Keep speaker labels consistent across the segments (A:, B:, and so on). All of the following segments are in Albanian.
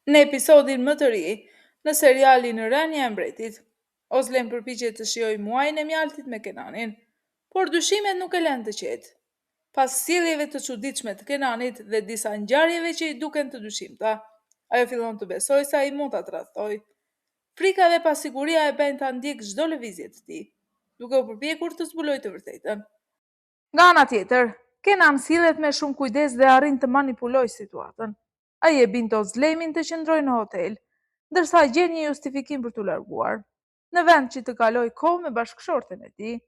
A: Në episodin më të ri, në serialin Rënia e Mbretit, Ozlem përpiqet të shijojë muajin e mjaltit me Kenanin, por dyshimet nuk e lënë të qetë. Pas sjelljeve të çuditshme të Kenanit dhe disa ngjarjeve që i duken të dyshimta, ajo fillon të besojë se ai mund ta tradhtojë. Frika dhe pasiguria e bën ta ndjek çdo lëvizje të tij, duke u përpjekur të zbulojë të vërtetën. Nga ana tjetër, Kenan sillet me shumë kujdes dhe arrin të manipulojë situatën. Ai e binte Ozlemin të qëndrojë në hotel, ndërsa gjen një justifikim për t'u larguar. Në vend që të kaloj kohë me bashkëshorten e tij,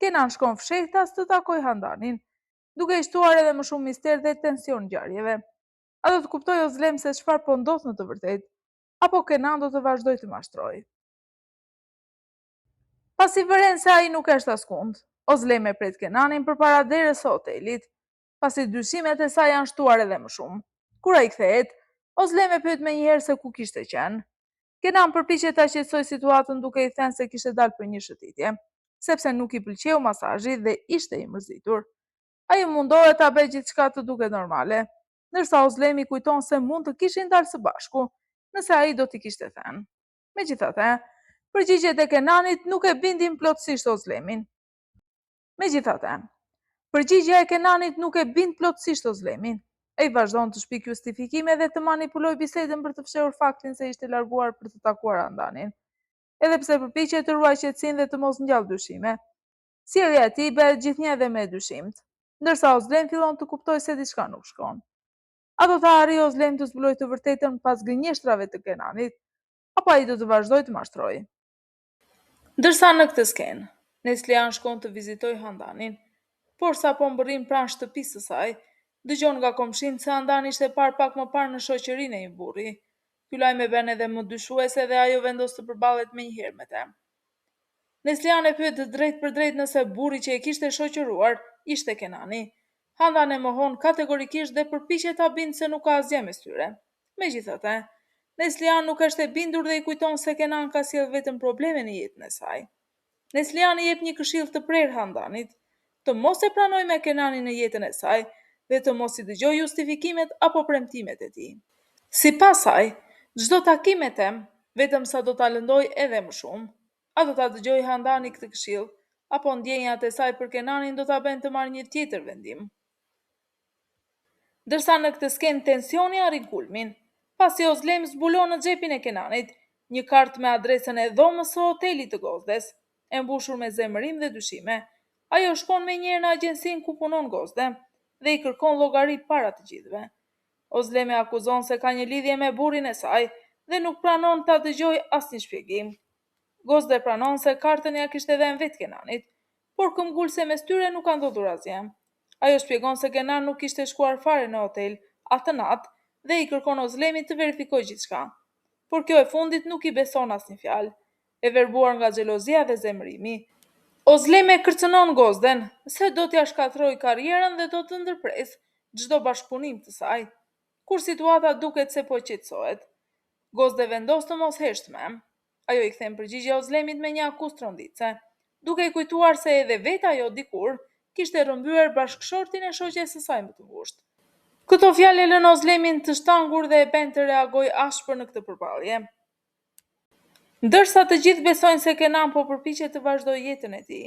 A: Kenan shkon fshehtas të takojë Handanin, duke i shtuar edhe më shumë mister dhe tension ngjarjeve. A do të kuptojë Ozlem se çfarë po ndodh në të vërtetë, apo Kenan do të vazhdojë të mashtrojë? Pasi vëren se ai nuk është askund, Ozlem e pret Kenanin përpara derës së hotelit, pasi dyshimet e saj janë shtuar edhe më shumë. Kur ai kthehet, Ozlem e pyet menjëherë se ku kishte qenë. Kenan përpiqet ta qetësojë situatën duke i thënë se kishte dalë për një shëtitje, sepse nuk i pëlqeu masazhi dhe ishte i mërzitur. Ai mundohet ta bëjë gjithçka të duket normale, ndërsa Ozlemi kujton se mund të kishin dalë së bashku, nëse ai do t'i kishte thënë. Megjithatë, përgjigjet e Kenanit nuk e bindin plotësisht Ozlemin. Megjithatë, përgjigjja e Kenanit nuk e bind plotësisht Ozlemin. Ai vazhdon të shpik justifikime dhe të manipuloj bisedën për të fshehur faktin se ishte larguar për të takuar Handanin, edhe pse përpiqet të ruajë qetësinë dhe të mos ngjall dyshime. Sjellja e tij bëhet gjithnjë edhe me dyshimt, ndërsa Ozlem fillon të kuptojë se diçka nuk shkon. A do të arrijë Ozlem të zbulojë të vërtetën pas gënjeshtrave të Kenanit, apo ai do të vazhdojë të mashtrojë? Ndërsa në këtë skenë, Neslian shkon të vizitojë Handanin, por sa po mbërrin pranë shtëpisë së saj, dëgjon nga komshinët se Handani ishte parë pak më parë në shoqërinë e një burri. Ky lajm e bën edhe më dyshuese dhe ajo vendos të përballet menjëherë me të. Neslian e pyet drejt për drejt nëse burri që e kishte shoqëruar ishte Kenani. Handan e mohon kategorikisht dhe përpiqet ta bindë se nuk ka asgjë mes tyre. Megjithatë, Neslian nuk është e bindur dhe i kujton se Kenan ka sjell vetëm probleme në jetën e saj. Neslian i jep një këshill të prerë Handanit, të mos e pranojë me Kenanin në jetën e saj dhe të mos i dëgjojë justifikimet apo premtimet e tij. Sipas saj, çdo takim me të, vetëm sa do ta lëndojë edhe më shumë. A do ta dëgjojë Handani këtë këshill, apo ndjenjat e saj për Kenanin do ta bëjnë të marrë një tjetër vendim? Ndërsa në këtë skenë tensioni arrin kulmin, pasi Ozlem zbulon në xhepin e Kenanit një kartë me adresën e dhomës së hotelit të Gozdes, e mbushur me zemërim dhe dyshime. Ajo shkon menjëherë në agjensinë ku punon Gozde dhe i kërkon llogari para të gjithëve. Ozlem e akuzon se ka një lidhje me burrin e saj dhe nuk pranon ta dëgjojë asnjë shpjegim. Gozde pranon se kartën ja kishte dhënë vetë Kenanit, por këmbgulse mes tyre nuk ka ndodhur asgjë. Ajo shpjegon se Kenan nuk kishte shkuar fare në hotel atë natë dhe i kërkon Ozlemit të verifikojë gjithçka. Por kjo e fundit nuk i beson asnjë fjalë. E verbuar nga xhelozia dhe zemërimi, Ozlem e kërcënon Gozden se do t'ia shkatërrojë karrierën dhe do të ndërpresë çdo bashkëpunim të saj. Kur situata duket se po qetësohet, Gozde vendos të mos heshtme. Ajo i kthen përgjigje Ozlemit me një akuzë tronditse, duke i kujtuar se edhe vetë ajo dikur kishte rrëmbyer bashkëshortin e shoqes së saj më të ngushtë. Këto fjalë lën Ozlemin të shtangur dhe e bën të reagojë ashpër në këtë përballje. Ndërsa të gjithë besojnë se Kenan po përpiqet të vazhdojë jetën e tij,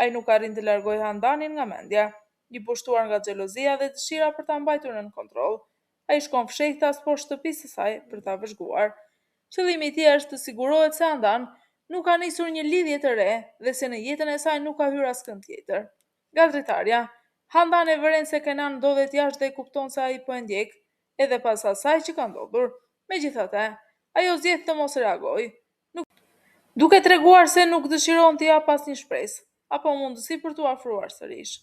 A: ai nuk arrin të largojë Handanin nga mendja, i pushtuar nga xhelozia dhe dëshira për ta mbajtur nën kontroll. Ai shkon fshehtas poshtë shtëpisë së saj për ta vëzhguar. Qëllimi i tij është të sigurohet se Handan nuk ka nisur një lidhje të re dhe se në jetën e saj nuk ka hyrë askënd tjetër. Nga dritarja, Handan e vëren se Kenan ndodhet jashtë dhe kupton se ai po e ndjek, edhe pas asaj që ka ndodhur. Megjithatë, ajo zgjedh të mos reagojë, duke treguar se nuk dëshiron t'i jap asnjë shpresë apo mundësi për t'u afruar sërish.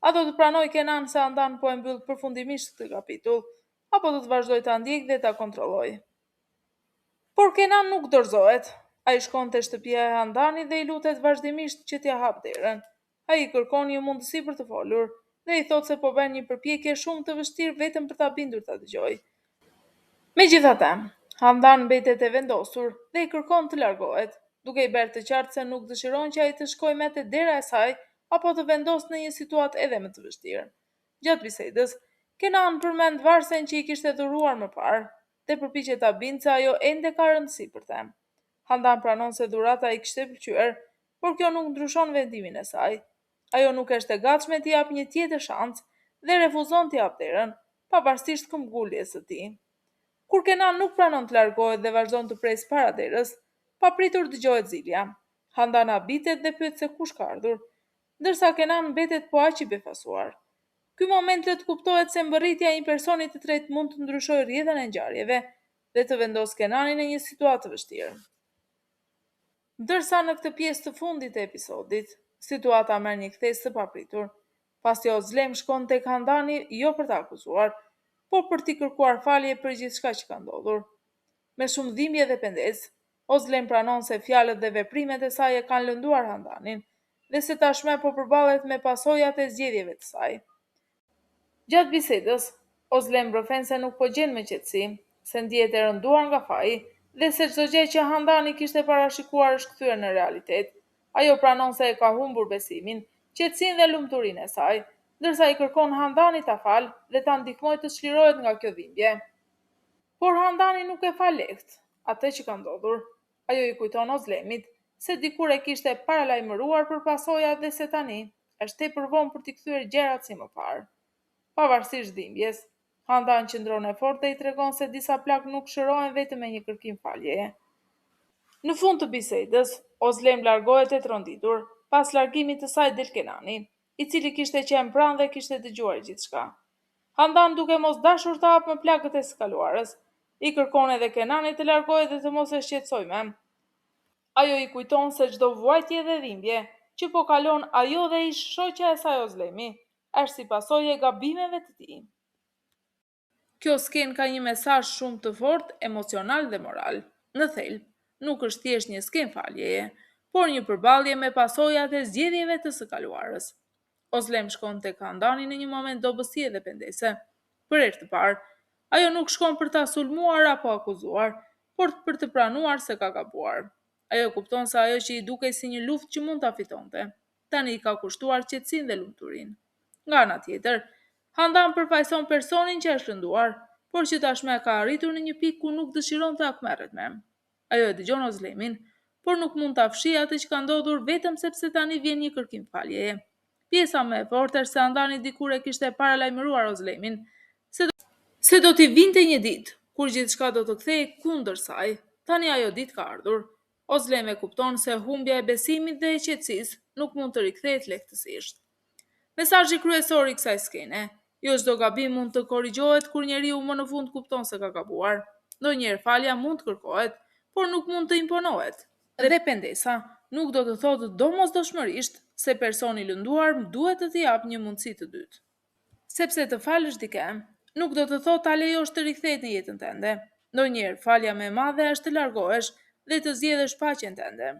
A: A do të pranoj Kenan se Handan po e mbyll përfundimisht këtë kapitull, apo do të vazhdoj ta ndjek dhe ta kontrolloj? Por Kenan nuk dorëzohet. Ai shkon te shtëpia e Handanit dhe i lutet vazhdimisht që t'ia hap derën. Ai i kërkon një mundësi për të folur dhe i thot se po bën një përpjekje shumë të vështirë vetëm për ta bindur ta dëgjojë. Megjithatë, Handan mbetet e vendosur dhe i kërkon të largohet, duke i bërë të qartë se nuk dëshiron që ai të shkojë me te dera e saj apo të vendosë në një situatë edhe më të vështirë. Gjatë bisedës, Kenan përmend varsen që i kishte dhuruar më parë. dhe përpiqet ta bindë se ajo ende ka rëndësi për te. Handan pranon se dhurata i kishte pëlqyer, por kjo nuk ndryshon vendimin e saj. Ajo nuk është e gatshme t'i jap një tjetër shans dhe refuzon t'i jap derën, pavarësisht këmbguljes së tij. Kur Kenan nuk pranon të largohet dhe vazhdon të presë para derës, papritur dëgohet zilja. Handan habitet dhe pyet se kush ka ardhur, ndërsa Kenan mbetet po aq i befasuar. Ky moment let kuptohet se mbërritja e një personi të tretë mund të ndryshojë rrjedhën e ngjarjeve dhe të vendos Kenanin në një situatë të vështirë. Ndërsa në këtë pjesë të fundit të episodit, situata merr një kthesë të papritur. Pasi Ozlem shkon tek Handani jo për ta akuzuar, por për t'i kërkuar falje për gjithçka që ka ndodhur. Me shumë dhimbje dhe pendes, Ozlem pranon se fjalët dhe veprimet e saj e kanë lënduar Handanin dhe se tashmë po përballet me pasojat e zgjedhjeve të saj. Gjatë bisedës, Ozlem rrëfen se nuk po gjen me qetësi, se ndihet e rënduar nga faji dhe se çdo gjë që Handani kishte parashikuar është kthyer në realitet. Ajo pranon se e ka humbur besimin, qetësinë dhe lumturinë e saj, ndërsa i kërkon Handani ta falë dhe ta ndihmojë të çlirohet nga kjo dhimbje. Por Handani nuk e fal lehtë atë që ka ndodhur. Ajo i kujton Ozlemit se dikur e kishte paralajmëruar për pasojat dhe se tani është tepër vonë për t'i kthyer gjërat si më parë. Pavarësisht dhimbjes, Handan qëndron e fortë dhe i tregon se disa plak nuk shërohen vetëm me një kërkim faljeje. Në fund të bisedës, Ozlem largohet e tronditur, pas largimit të saj del Kenani, i cili kishte qenë pranë dhe kishte dëgjuar gjithçka. Handan duke mos dashur të hapë më plagët e së kaluarës, i kërkon edhe Kenanit të largohet dhe të mos e shqetësojë më. Ajo i kujton se çdo vuajtje dhe dhimbje që po kalon ajo dhe ish shoqja e saj Ozlemi, është si pasojë e gabimeve të tij. Kjo skenë ka një mesazh shumë të fortë emocional dhe moral. Në thelb, nuk është thjesht një skenë faljeje, por një përballje me pasojat e zgjedhjeve të së kaluarës. Ozlem shkon tek Handani në një moment dobësie dhe pendese. Për herë të parë, ajo nuk shkon për ta sulmuar apo akuzuar, por për të pranuar se ka gabuar. Ajo kupton se ajo që i dukej si një luftë që mund ta fitonte, tani i ka kushtuar qetësinë dhe lumturinë. Nga ana tjetër, Handan përfaqëson personin që është lënduar, por që tashmë ka arritur në një pikë ku nuk dëshiron të akmerret më. Ajo e dëgjon Ozlemin, por nuk mund ta fshijë atë që ka ndodhur vetëm sepse tani vjen një kërkim faljeje. Pjesa më e fortë është se Handani dikur e kishte paralajmëruar Ozlemin se do t'i vinte një ditë kur gjithçka do të kthehej kundër saj. Tani ajo ditë ka ardhur. Ozlem e kupton se humbja e besimit dhe e qetësisë nuk mund të rikthehet lehtësisht. Mesazhi kryesor i kësaj skene: jo çdo gabim mund të korrigjohet kur njeriu më në fund kupton se ka gabuar. Ndonjëherë falja mund të kërkohet, por nuk mund të imponohet. Dhe pendesa nuk do të thotë domosdoshmërisht se personi i lënduar duhet të t'i jap një mundësi të dytë. Sepse të falësh dikë nuk do të thotë ta lejosh të rikthehet në jetën tënde. Ndonjëherë falja më e madhe është të largohesh dhe të zgjedhësh paqen tënde.